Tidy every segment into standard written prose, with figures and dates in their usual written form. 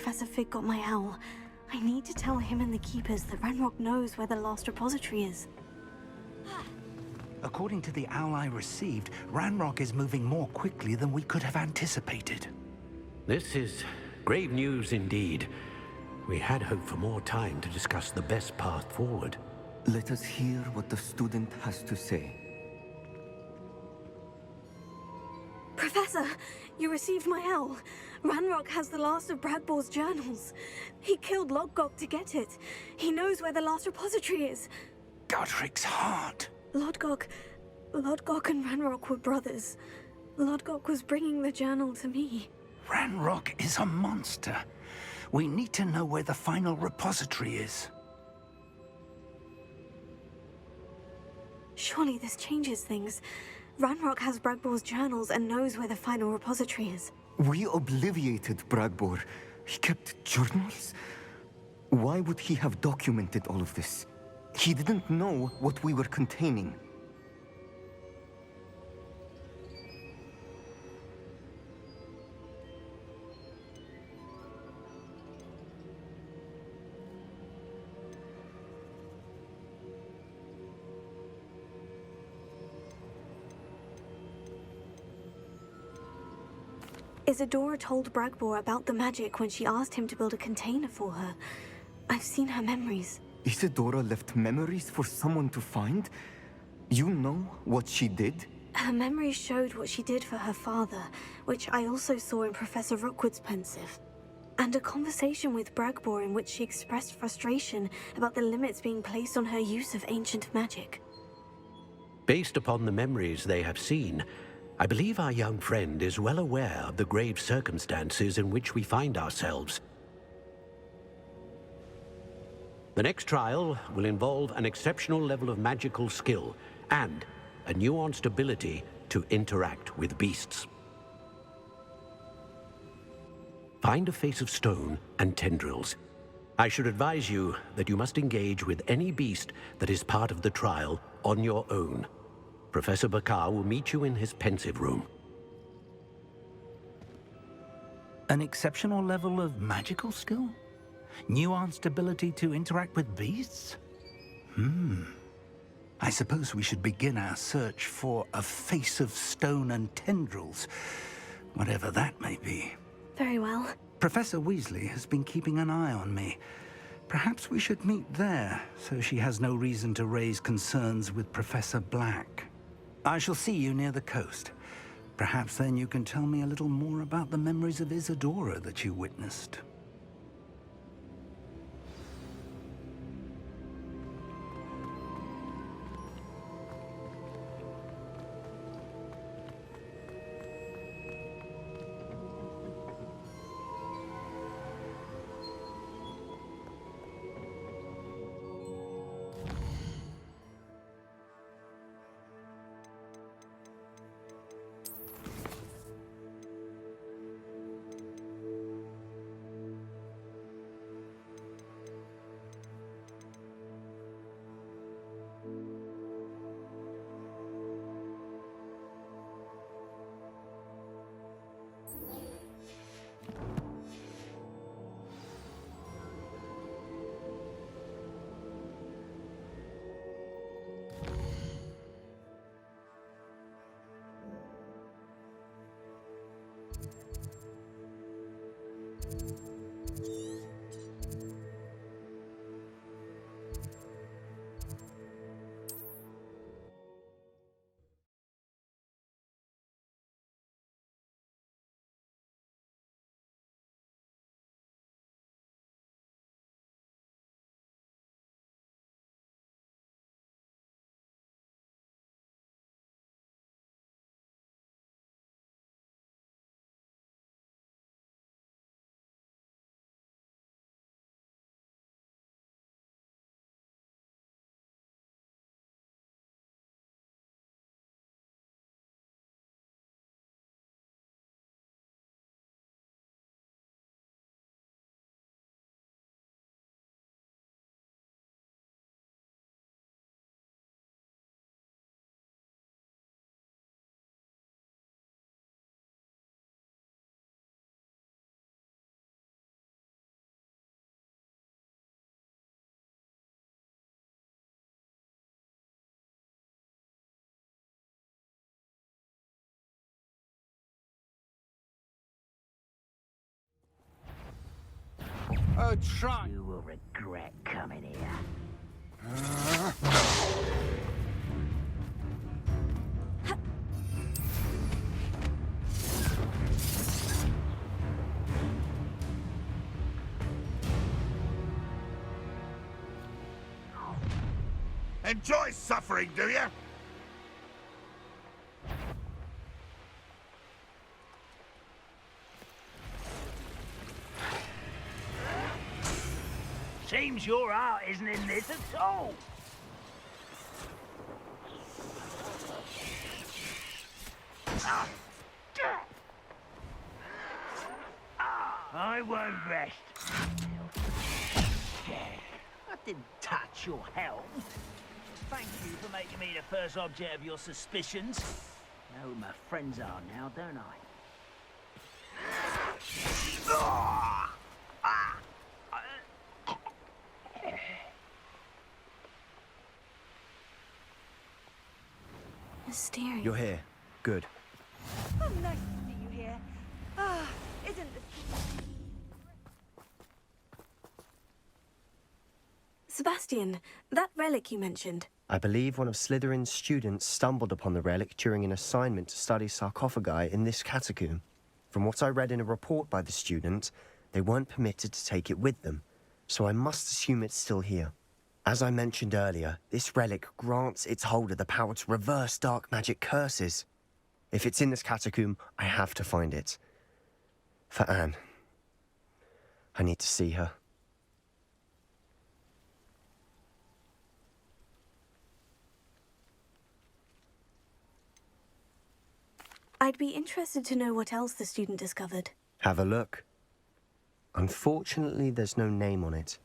Professor Fig got my owl. I need to tell him and the Keepers that Ranrock knows where the last repository is. According to the owl I received, Ranrock is moving more quickly than we could have anticipated. This is grave news indeed. We had hoped for more time to discuss the best path forward. Let us hear what the student has to say. Professor, you received my owl. Ranrock has the last of Bradbor's journals. He killed Lodgok to get it. He knows where the last repository is. Godric's heart. Lodgok and Ranrock were brothers. Lodgok was bringing the journal to me. Ranrock is a monster. We need to know where the final repository is. Surely this changes things. Ranrock has Bradbor's journals and knows where the final repository is. We obliviated Bradbor. He kept journals? Why would he have documented all of this? He didn't know what we were containing. Isadora told Bragbor about the magic when she asked him to build a container for her. I've seen her memories. Isadora left memories for someone to find? You know what she did? Her memories showed what she did for her father, which I also saw in Professor Rookwood's pensive. And a conversation with Bragbor in which she expressed frustration about the limits being placed on her use of ancient magic. Based upon the memories they have seen, I believe our young friend is well aware of the grave circumstances in which we find ourselves. The next trial will involve an exceptional level of magical skill and a nuanced ability to interact with beasts. Find a face of stone and tendrils. I should advise you that you must engage with any beast that is part of the trial on your own. Professor Bakar will meet you in his pensive room. An exceptional level of magical skill? Nuanced ability to interact with beasts? I suppose we should begin our search for a face of stone and tendrils, whatever that may be. Very well. Professor Weasley has been keeping an eye on me. Perhaps we should meet there, so she has no reason to raise concerns with Professor Black. I shall see you near the coast. Perhaps then you can tell me a little more about the memories of Isadora that you witnessed. go try. You will regret coming here. Enjoy suffering, do you? Seems your heart isn't in this at all. I won't rest. I didn't touch your helm. Thank you for making me the first object of your suspicions. I know who my friends are now, don't I? Mysterious. You're here. Good. Oh, nice to see you here. Ah, isn't this... Sebastian, that relic you mentioned. I believe one of Slytherin's students stumbled upon the relic during an assignment to study sarcophagi in this catacomb. From what I read in a report by the student, they weren't permitted to take it with them, so I must assume it's still here. As I mentioned earlier, this relic grants its holder the power to reverse dark magic curses. If it's in this catacomb, I have to find it. For Anne. I need to see her. I'd be interested to know what else the student discovered. Have a look. Unfortunately, there's no name on it,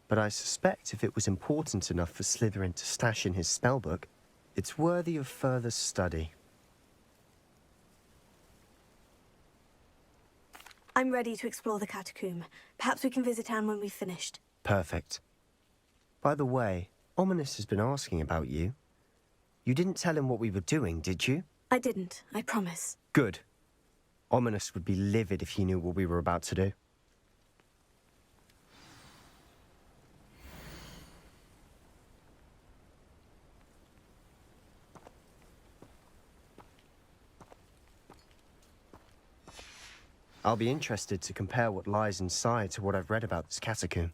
but I suspect if it was important enough for Slytherin to stash in his spellbook, it's worthy of further study. I'm ready to explore the catacomb. Perhaps we can visit Anne when we've finished. Perfect. By the way, Ominous has been asking about you. You didn't tell him what we were doing, did you? I didn't, I promise. Good. Ominous would be livid if he knew what we were about to do. I'll be interested to compare what lies inside to what I've read about this catacomb.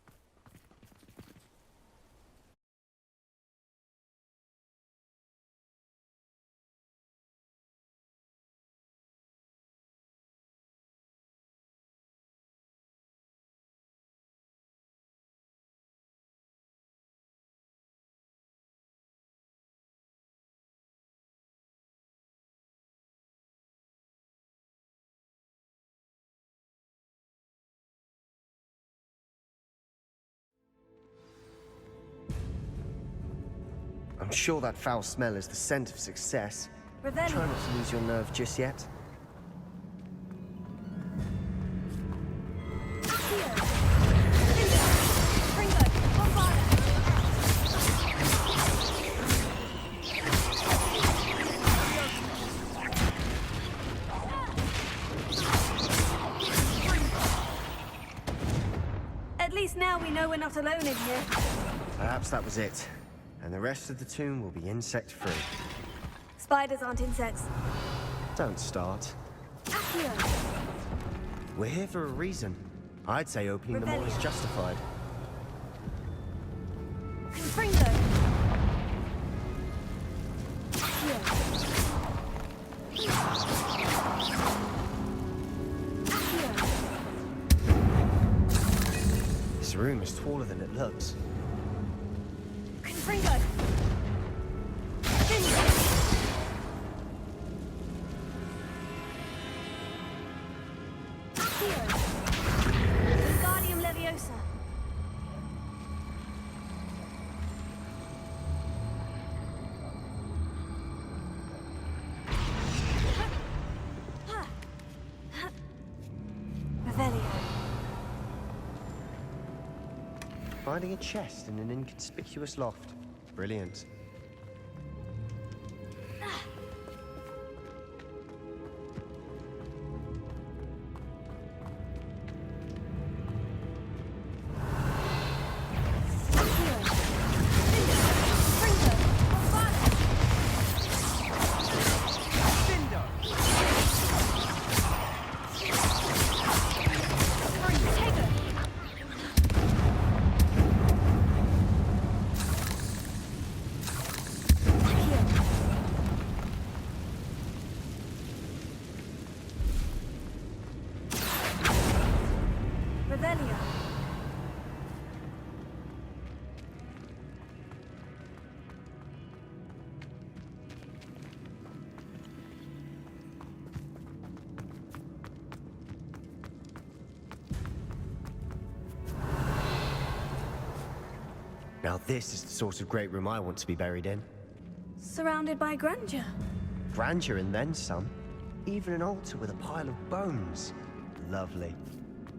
I'm sure that foul smell is the scent of success. Revelio. Try not to lose your nerve just yet. At least now we know we're not alone in here. Perhaps that was it. And the rest of the tomb will be insect-free. Spiders aren't insects. Don't start. Accio. We're here for a reason. I'd say opening them all is Revelio. justified. Confringo. Accio. Accio. This room is taller than it looks. Confringo. Wingardium Leviosa. Revelio. Finding a chest in an inconspicuous loft. Brilliant. Now this is the sort of great room I want to be buried in. Surrounded by grandeur. Grandeur and then some. Even an altar with a pile of bones. Lovely.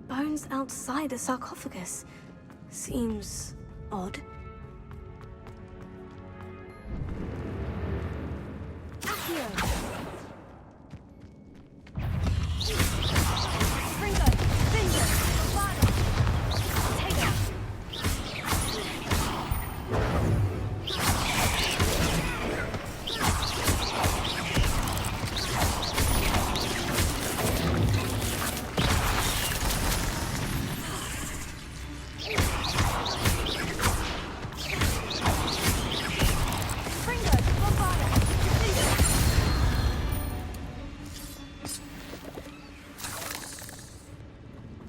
Bones outside a sarcophagus. Seems odd. Accio! Ringo! Vincent! Bravado! Taylor! Ringo! Bravado!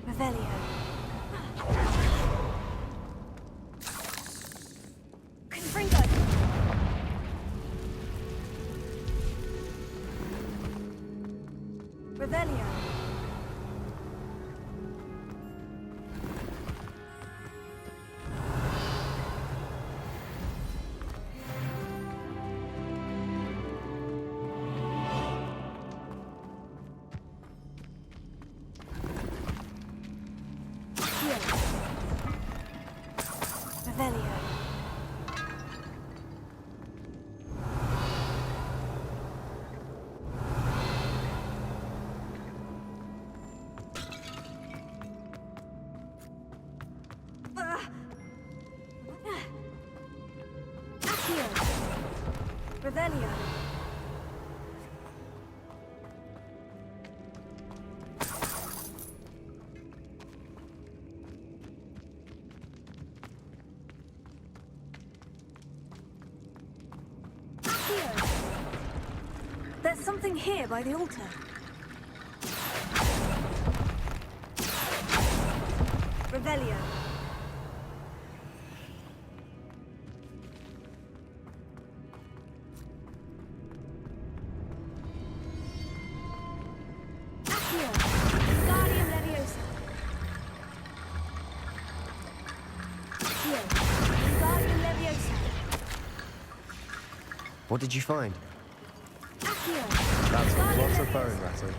Revelio. Confringo! Revelio. Accio. Revelio. Accio. Revelio. Accio. There's something here by the altar. Revelio. Accio. Guardium Leviosa. Accio. Guardium Leviosa. What did you find? Accio. That's a Guardium lot of Leviosa. bone rattling.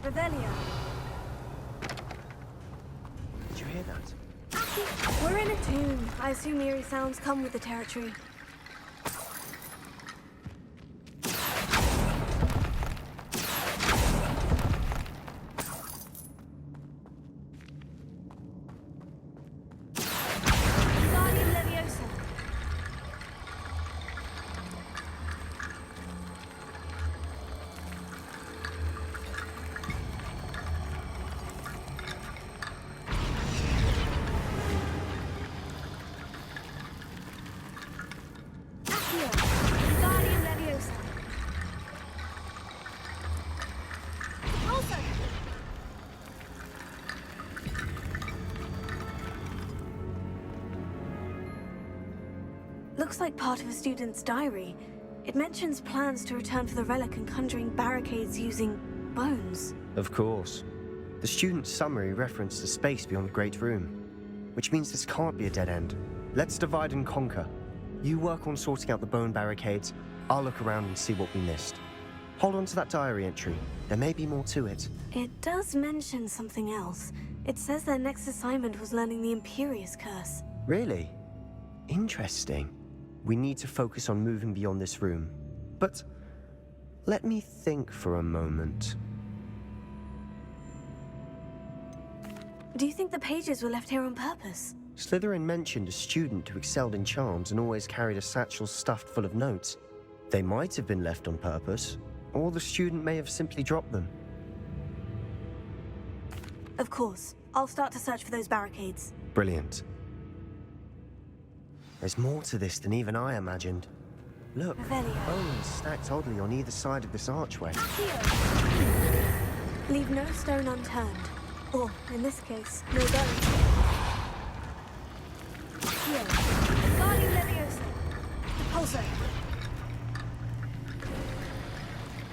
Revelio. Did you hear that? We're in a tomb. I assume eerie sounds come with the territory. Guardium Leviosa. Accio. Guardium Leviosa. Also. Looks like part of a student's diary. It mentions plans to return for the relic and conjuring barricades using bones. Of course. The student's summary referenced a space beyond the Great Room, which means this can't be a dead end. Let's divide and conquer. You work on sorting out the bone barricades. I'll look around and see what we missed. Hold on to that diary entry. There may be more to it. It does mention something else. It says their next assignment was learning the Imperious Curse. Really? Interesting. We need to focus on moving beyond this room. But let me think for a moment. Do you think the pages were left here on purpose? Slytherin mentioned a student who excelled in charms and always carried a satchel stuffed full of notes. They might have been left on purpose, or the student may have simply dropped them. Of course. I'll start to search for those barricades. Brilliant. There's more to this than even I imagined. Look, Revelio. bones stacked oddly on either side of this archway. Leave no stone unturned. Or, in this case, no bone. Here. Guardian Leviosa. Repulsor.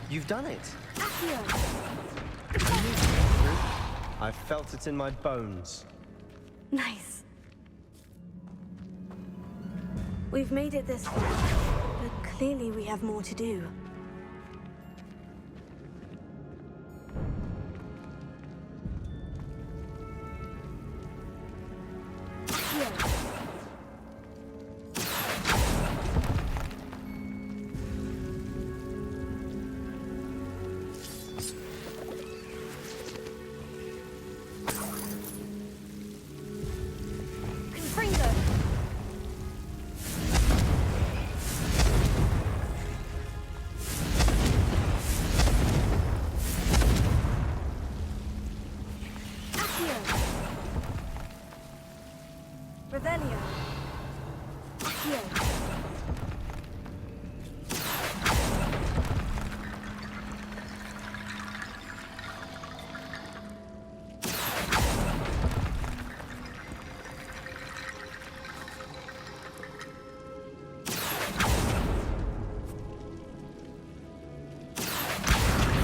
You've done it! Accio. I felt it in my bones. Nice. We've made it this far, but clearly we have more to do. Here. Confringo. Accio. Revelio. Accio.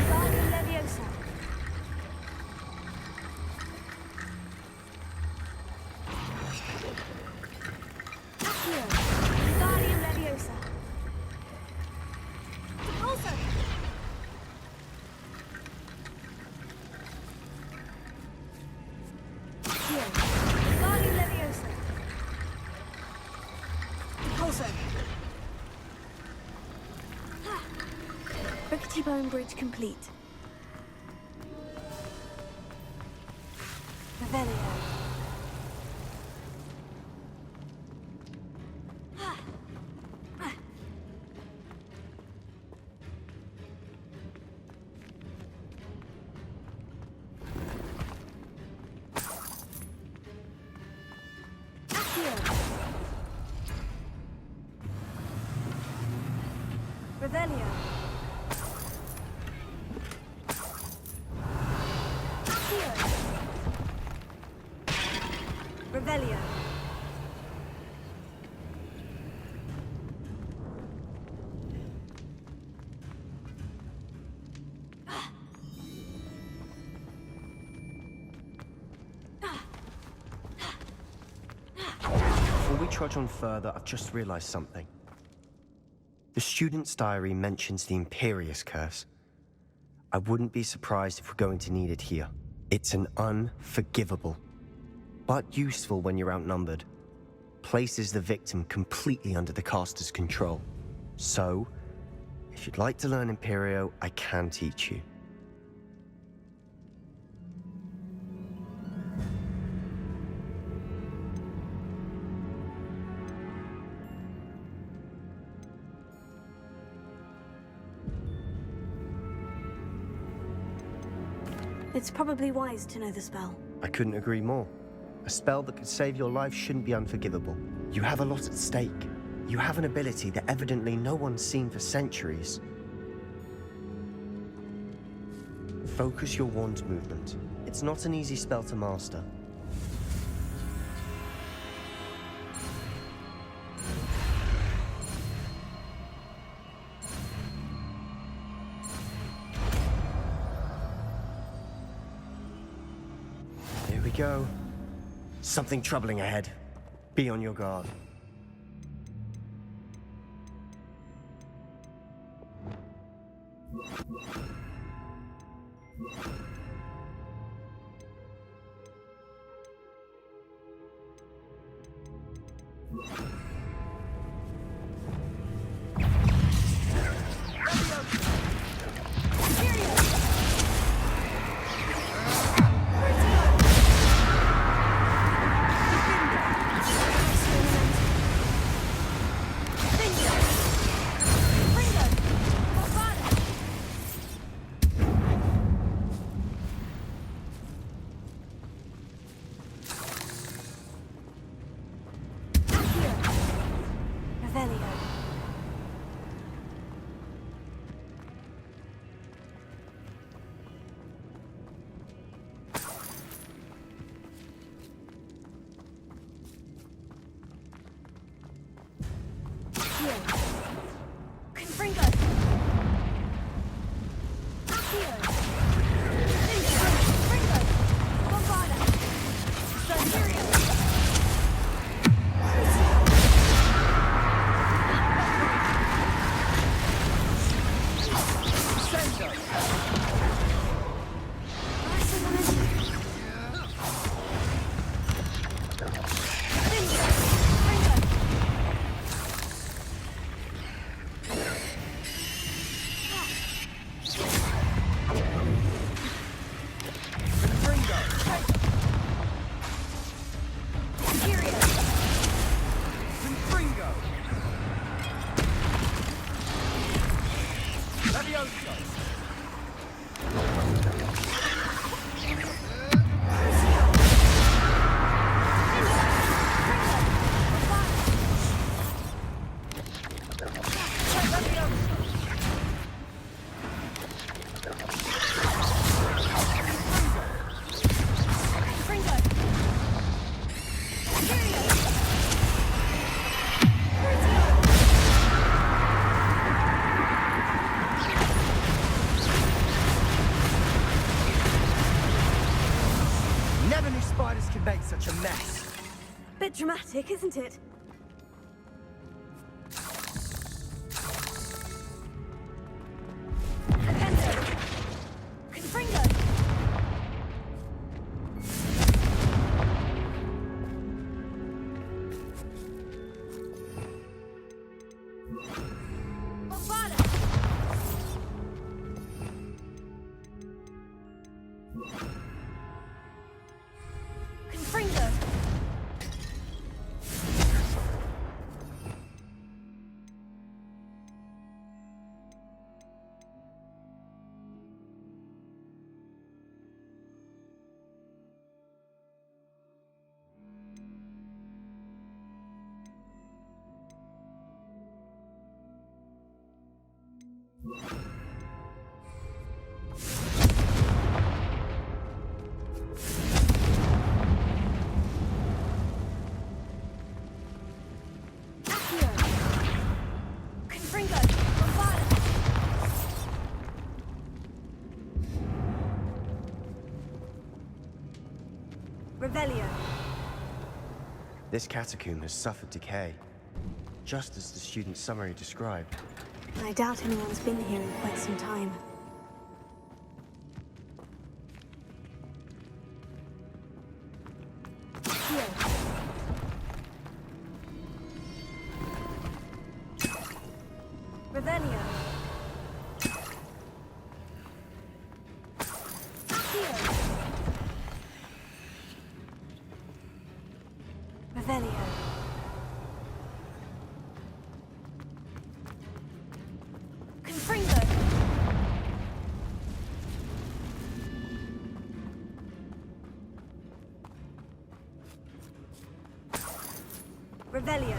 Guardian Leviosa. Accio. Guardian Leviosa. Repulsor. Accio. Guardian Leviosa. Repulsor. Rickety Bone Bridge complete. Revelio. Accio. Revelio. Accio. Revelio. Before we trudge on further, I've just realized something. The student's diary mentions the Imperious Curse. I wouldn't be surprised if we're going to need it here. It's an unforgivable, but useful when you're outnumbered. Places the victim completely under the caster's control. So, if you'd like to learn Imperio, I can teach you. It's probably wise to know the spell. I couldn't agree more. A spell that could save your life shouldn't be unforgivable. You have a lot at stake. You have an ability that evidently no one's seen for centuries. Focus your wand's movement. It's not an easy spell to master. Here we go. Something troubling ahead. Be on your guard. Levioso! Never knew spiders could make such a mess. Bit dramatic, isn't it? Revelio. This catacomb has suffered decay, just as the student's summary described. I doubt anyone's been here in quite some time. Revelio. Revelio. Confringo. Revelio.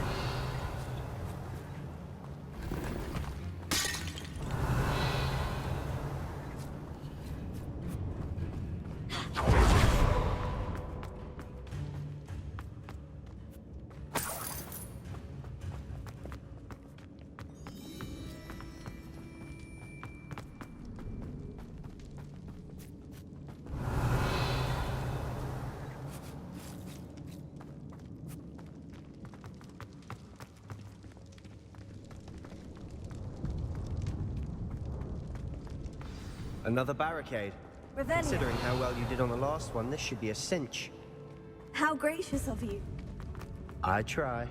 Another barricade. Revelio. Considering how well you did on the last one, this should be a cinch. How gracious of you. I try.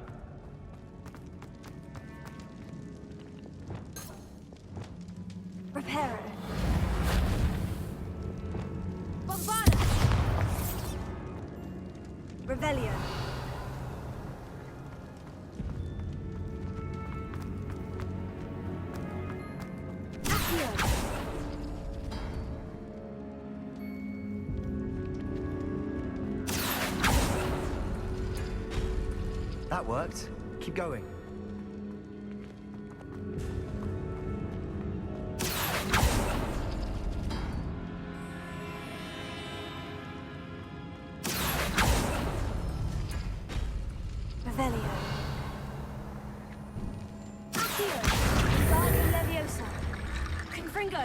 Reparo. Bombarda! Revelio. Accio. That worked. Keep going. Revelio. Accio. Diagon Leviosa. Confringo!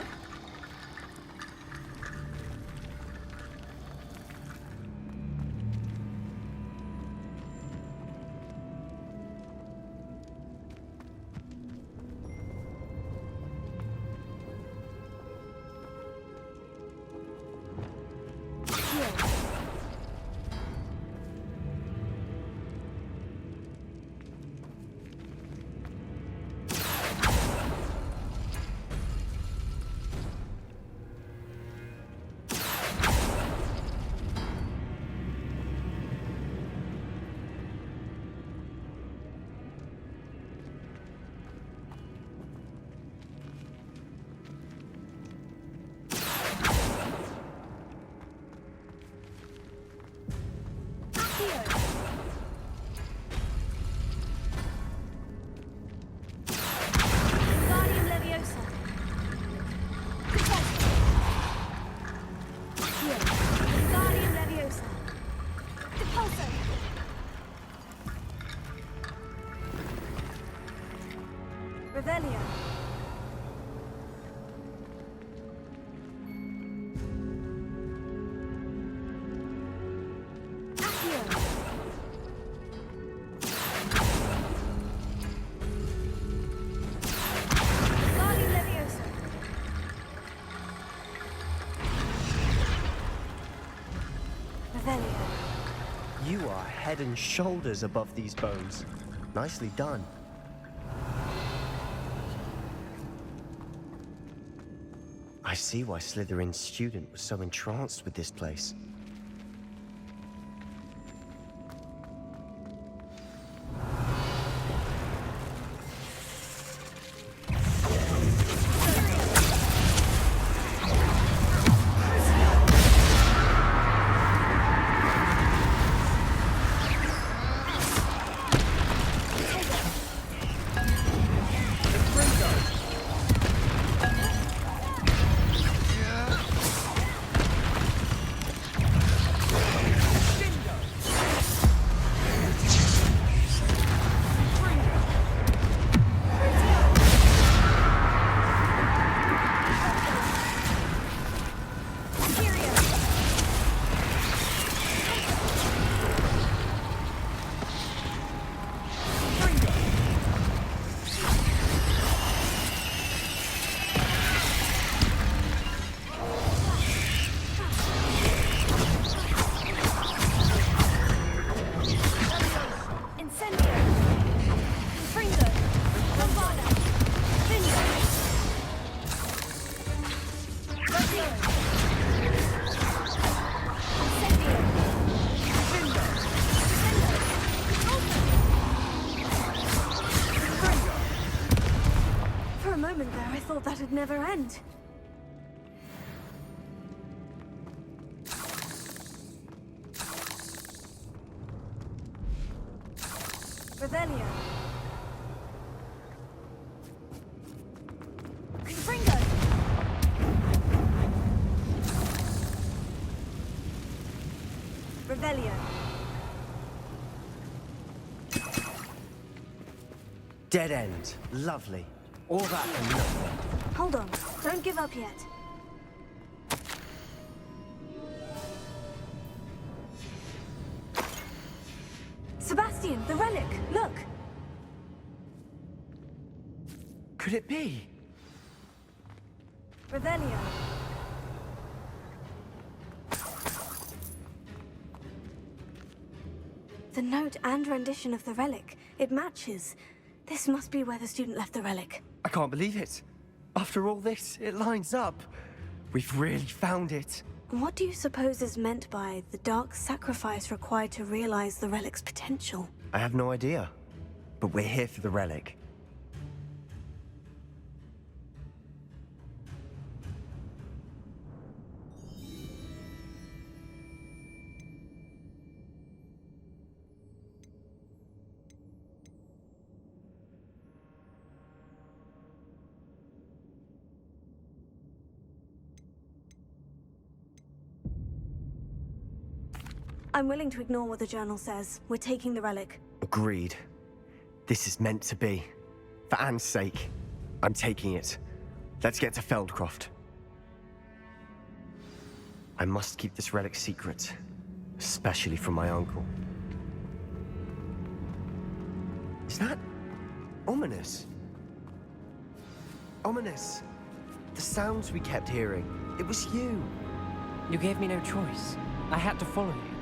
head and shoulders above these bones. Nicely done. I see why Slytherin's student was so entranced with this place. That'd never end. Revelio. Confringo. Revelio. Dead end. Lovely. All that and nothing. Hold on. Don't give up yet. Sebastian, the relic! Look! Could it be? Revelio. The note and rendition of the relic. It matches. This must be where the student left the relic. I can't believe it. After all this, it lines up. We've really found it. What do you suppose is meant by the dark sacrifice required to realize the relic's potential? I have no idea. But we're here for the relic. I'm willing to ignore what the journal says. We're taking the relic. Agreed. This is meant to be. For Anne's sake, I'm taking it. Let's get to Feldcroft. I must keep this relic secret, especially from my uncle. Is that ominous? Ominous. The sounds we kept hearing. It was you. You gave me no choice. I had to follow you.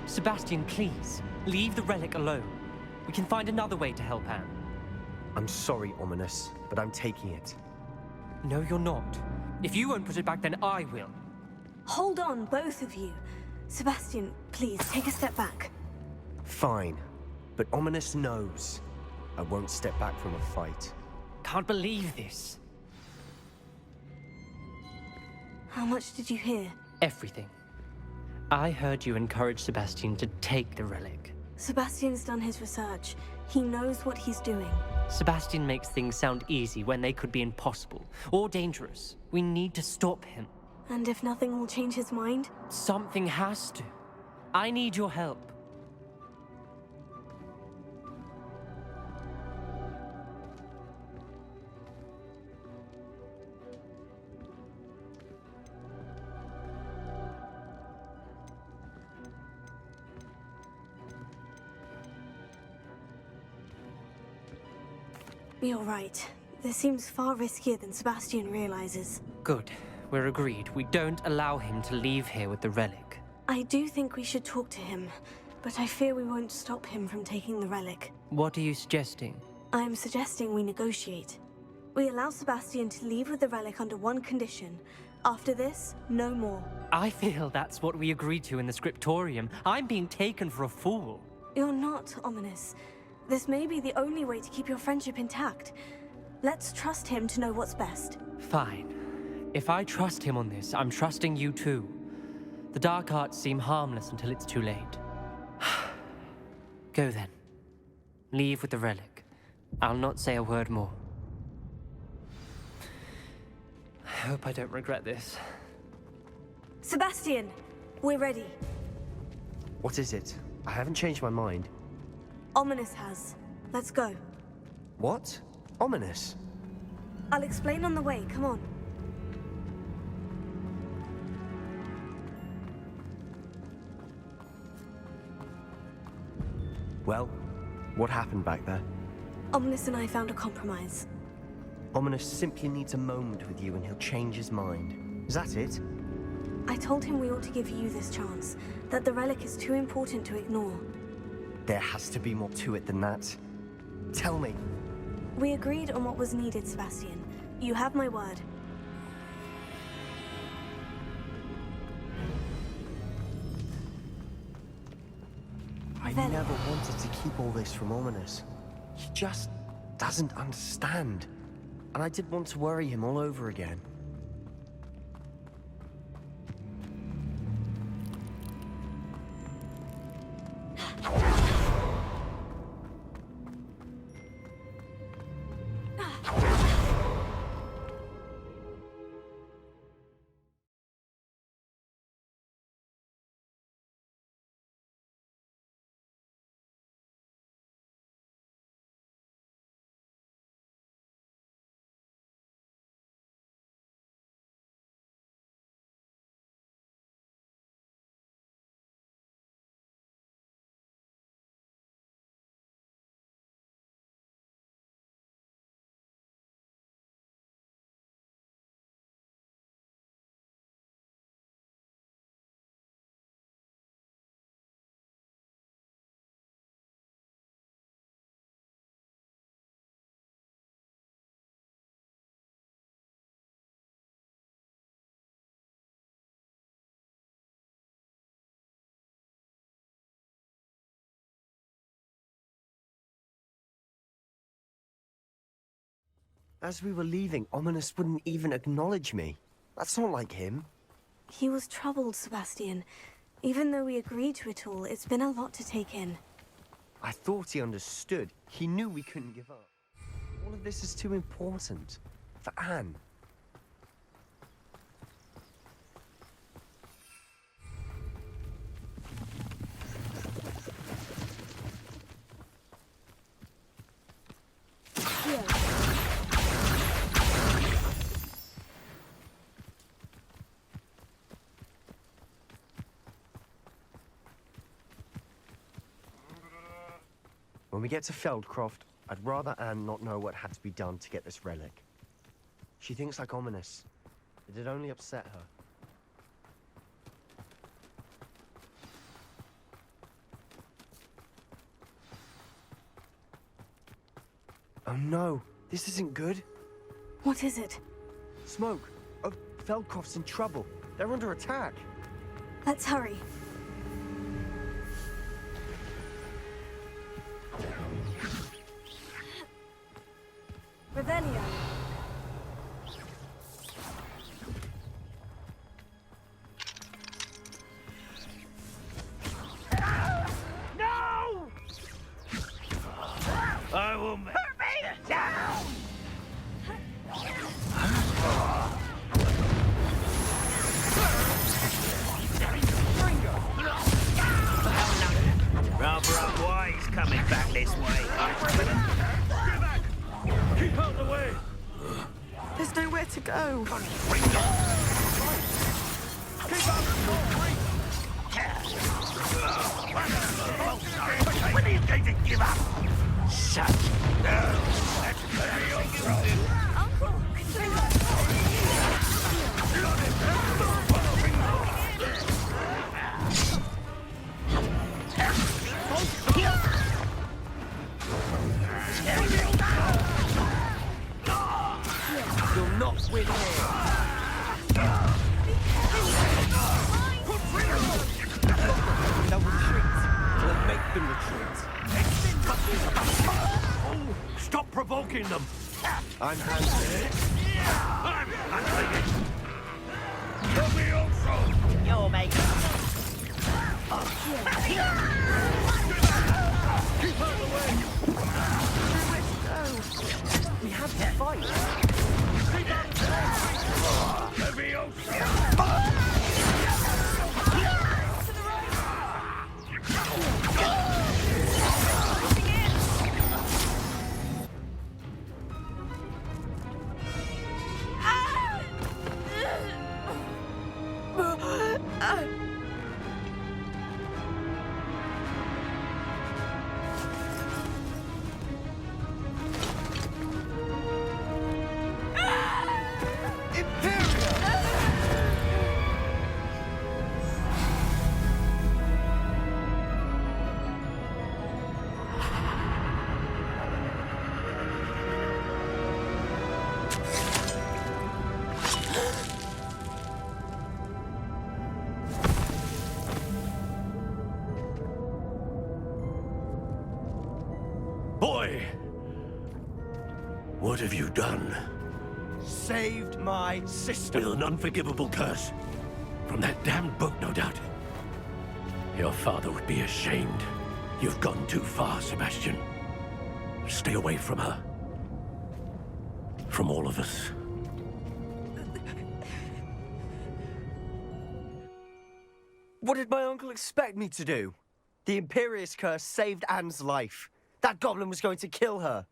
Sebastian, please, leave the relic alone. We can find another way to help Anne. I'm sorry, Ominous, but I'm taking it. No, you're not. If you won't put it back, then I will. Hold on, both of you. Sebastian, please, take a step back. Fine, but Ominous knows. I won't step back from a fight. Can't believe this. How much did you hear? Everything. I heard you encourage Sebastian to take the relic. Sebastian's done his research. He knows what he's doing. Sebastian makes things sound easy when they could be impossible or dangerous. We need to stop him. And if nothing will change his mind? Something has to. I need your help. You're right. This seems far riskier than Sebastian realizes. Good. We're agreed. We don't allow him to leave here with the relic. I do think we should talk to him. but I fear we won't stop him from taking the relic. What are you suggesting? I am suggesting we negotiate. We allow Sebastian to leave with the relic under one condition. After this, no more. I feel that's what we agreed to in the scriptorium. I'm being taken for a fool. You're not, Ominous. This may be the only way to keep your friendship intact. Let's trust him to know what's best. Fine. If I trust him on this, I'm trusting you too. The dark arts seem harmless until it's too late. Go then. Leave with the relic. I'll not say a word more. I hope I don't regret this. Sebastian, we're ready. What is it? I haven't changed my mind. Ominous has. Let's go. What? Ominous? I'll explain on the way, come on. Well, what happened back there? Ominous and I found a compromise. Ominous simply needs a moment with you and he'll change his mind. Is that it? I told him we ought to give you this chance, that the relic is too important to ignore. There has to be more to it than that. Tell me. We agreed on what was needed, Sebastian. You have my word. I Then- never wanted to keep all this from Ominous. He just doesn't understand. And I did want to worry him all over again. As we were leaving, Ominous wouldn't even acknowledge me. That's not like him. He was troubled, Sebastian. Even though we agreed to it all, it's been a lot to take in. I thought he understood. He knew we couldn't give up. All of this is too important. For Anne. When we get to Feldcroft, I'd rather Anne not know what had to be done to get this relic. She thinks like Ominous. It'd only upset her. Oh no, this isn't good. What is it? Smoke. Oh, Feldcroft's in trouble. They're under attack. Let's hurry. Revelio. No! I will hurt me down! Rather unwise coming back this way. Keep out the way! There's nowhere to go. Keep out when are you going to give up? Shut Uncle! You'll not win here. They'll retreat. We'll make them retreat. Oh, stop provoking them! I'm handling it. I'm handling it! You're making We have to fight. Boy! What have you done? Saved my sister. With an unforgivable curse. From that damned book, no doubt. Your father would be ashamed. You've gone too far, Sebastian. Stay away from her. From all of us. What did my uncle expect me to do? The Imperious curse saved Anne's life. That goblin was going to kill her.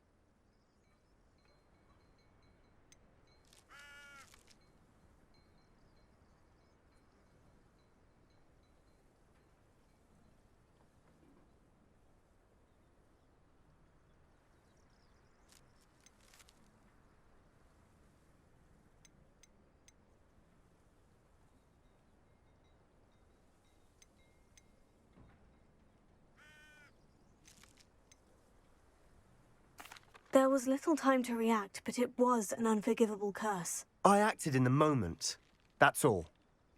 There was little time to react, but it was an unforgivable curse. I acted in the moment. That's all.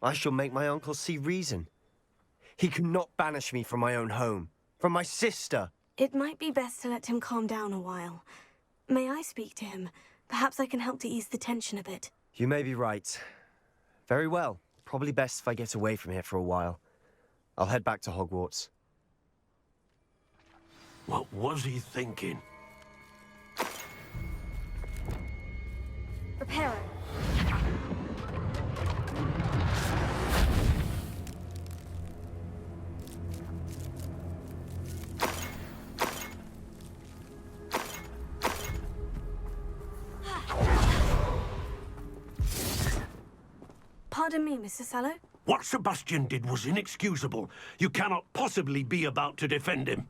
I shall make my uncle see reason. He cannot banish me from my own home, from my sister. It might be best to let him calm down a while. May I speak to him? Perhaps I can help to ease the tension a bit. You may be right. Very well. Probably best if I get away from here for a while. I'll head back to Hogwarts. What was he thinking? Reparo. Pardon me, Mr. Sallow. What Sebastian did was inexcusable. You cannot possibly be about to defend him.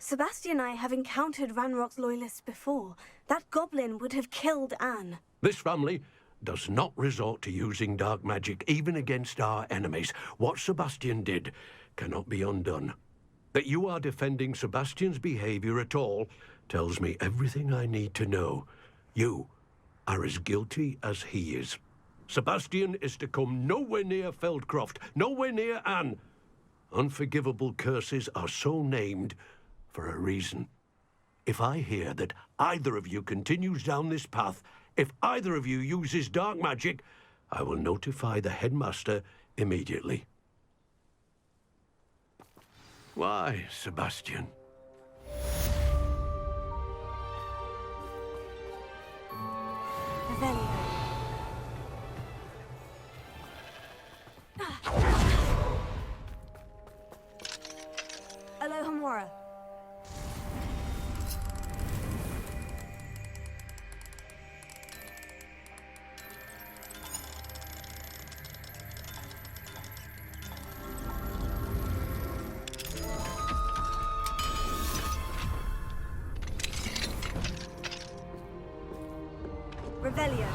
Sebastian and I have encountered Ranrock's loyalists before. That goblin would have killed Anne. This family does not resort to using dark magic even against our enemies. What Sebastian did cannot be undone. That you are defending Sebastian's behavior at all tells me everything I need to know. You are as guilty as he is. Sebastian is to come nowhere near Feldcroft, nowhere near Anne. Unforgivable curses are so named for a reason. If I hear that either of you continues down this path, if either of you uses dark magic, I will notify the headmaster immediately. Why, Sebastian? Revelio. Alohomora. Revelio.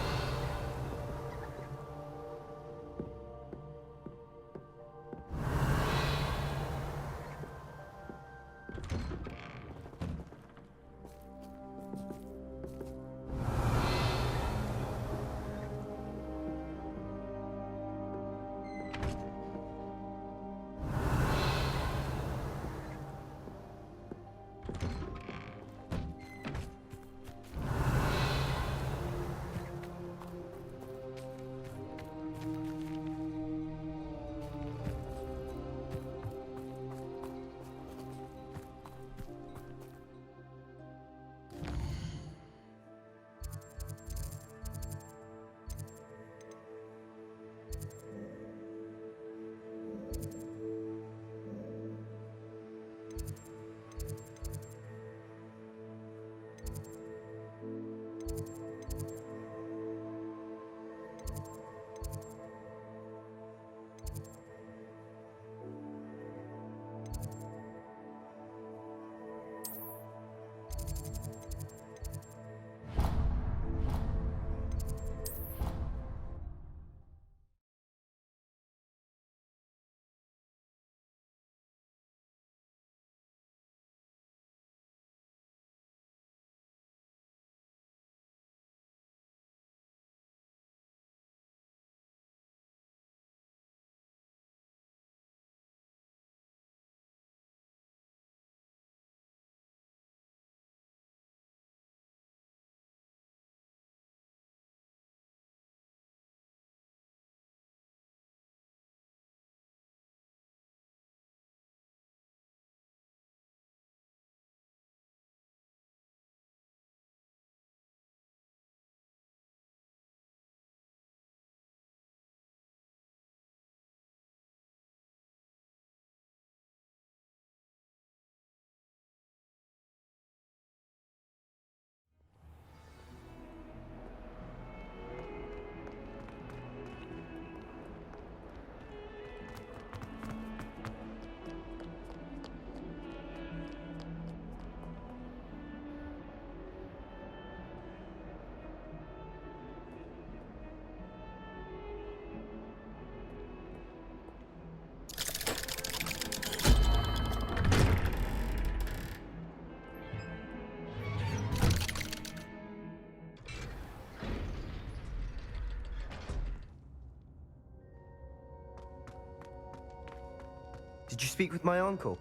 Did you speak with my uncle?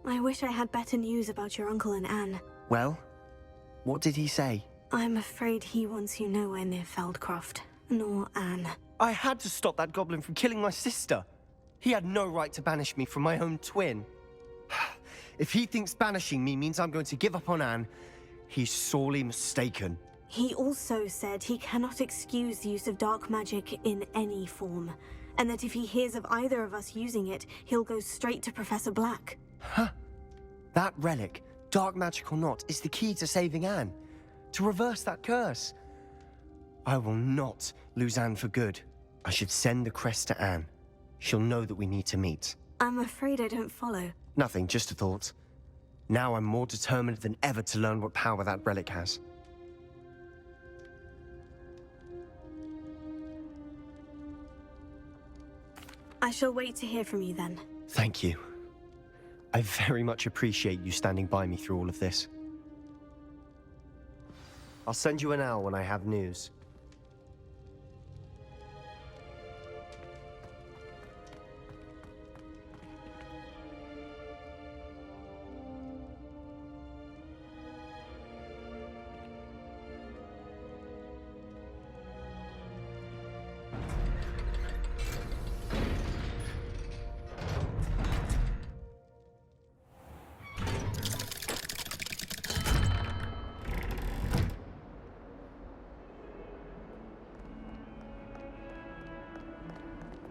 I wish I had better news about your uncle and Anne. Well, what did he say? I'm afraid he wants you nowhere near Feldcroft, nor Anne. I had to stop that goblin from killing my sister. He had no right to banish me from my own twin. If he thinks banishing me means I'm going to give up on Anne, he's sorely mistaken. He also said he cannot excuse the use of dark magic in any form, and that if he hears of either of us using it, he'll go straight to Professor Black. Huh? That relic, dark magic or not, is the key to saving Anne. To reverse that curse. I will not lose Anne for good. I should send the crest to Anne. She'll know that we need to meet. I'm afraid I don't follow. Nothing, just a thought. Now I'm more determined than ever to learn what power that relic has. I shall wait to hear from you then. Thank you. I very much appreciate you standing by me through all of this. I'll send you an owl when I have news.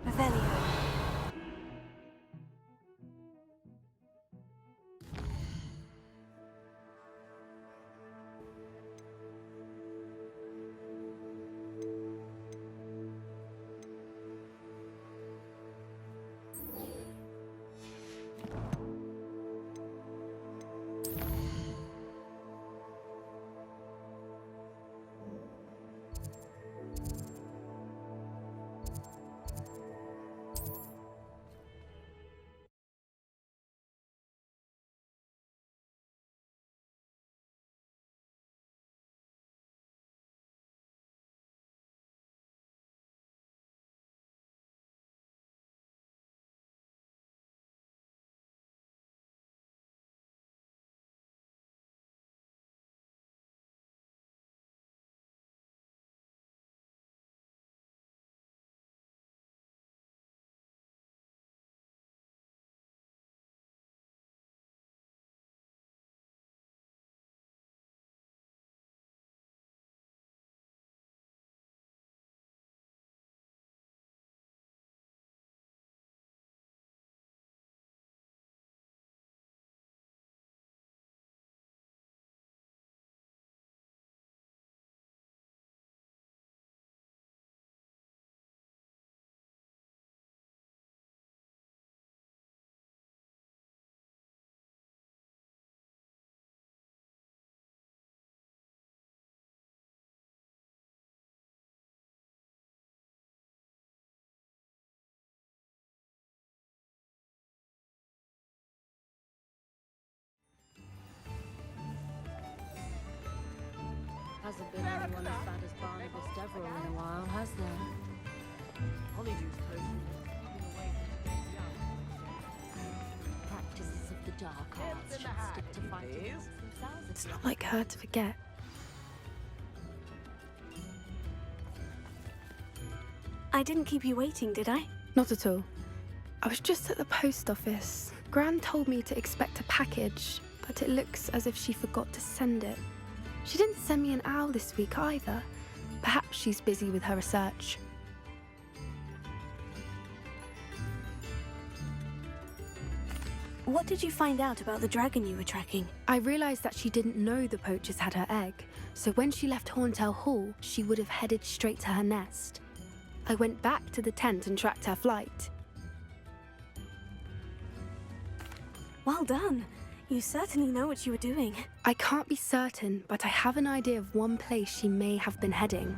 Revelio. Hasn't been anyone as bad as Barnabas Deverell in a while, has there? Hollydew's practices of the dark arts should stick to fighting amongst themselves. It's not like her to forget. I didn't keep you waiting, did I? Not at all. I was just at the post office. Gran told me to expect a package, but it looks as if she forgot to send it. She didn't send me an owl this week either. Perhaps she's busy with her research. What did you find out about the dragon you were tracking? I realised that she didn't know the poachers had her egg, so when she left Horntail Hall, she would have headed straight to her nest. I went back to the tent and tracked her flight. Well done. You certainly know what you were doing. I can't be certain, but I have an idea of one place she may have been heading.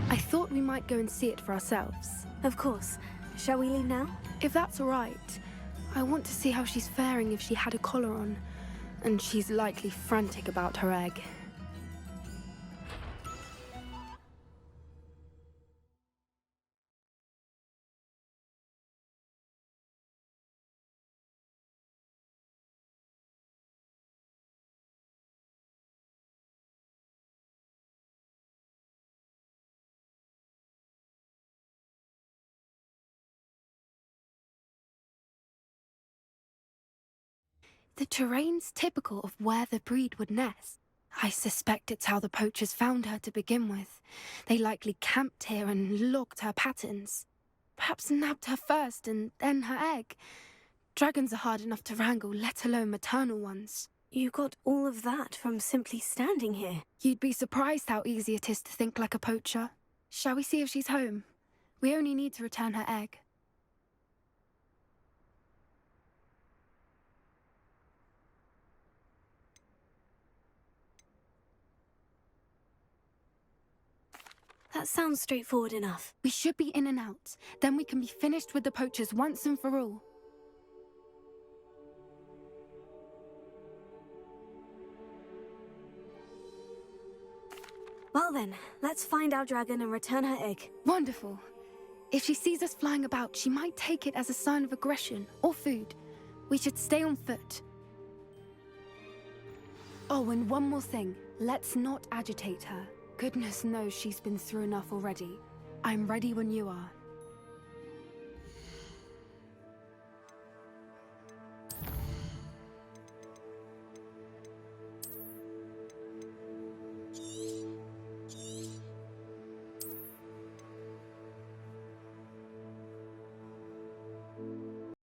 I thought we might go and see it for ourselves. Of course. Shall we leave now? If that's all right. I want to see how she's faring if she had a collar on, and she's likely frantic about her egg. The terrain's typical of where the breed would nest. I suspect it's how the poachers found her to begin with. They likely camped here and logged her patterns. Perhaps nabbed her first and then her egg. Dragons are hard enough to wrangle, let alone maternal ones. You got all of that from simply standing here. You'd be surprised how easy it is to think like a poacher. Shall we see if she's home? We only need to return her egg. That sounds straightforward enough. We should be in and out. Then we can be finished with the poachers once and for all. Well then, let's find our dragon and return her egg. Wonderful. If she sees us flying about, she might take it as a sign of aggression or food. We should stay on foot. Oh, and one more thing. Let's not agitate her. Goodness knows she's been through enough already. I'm ready when you are.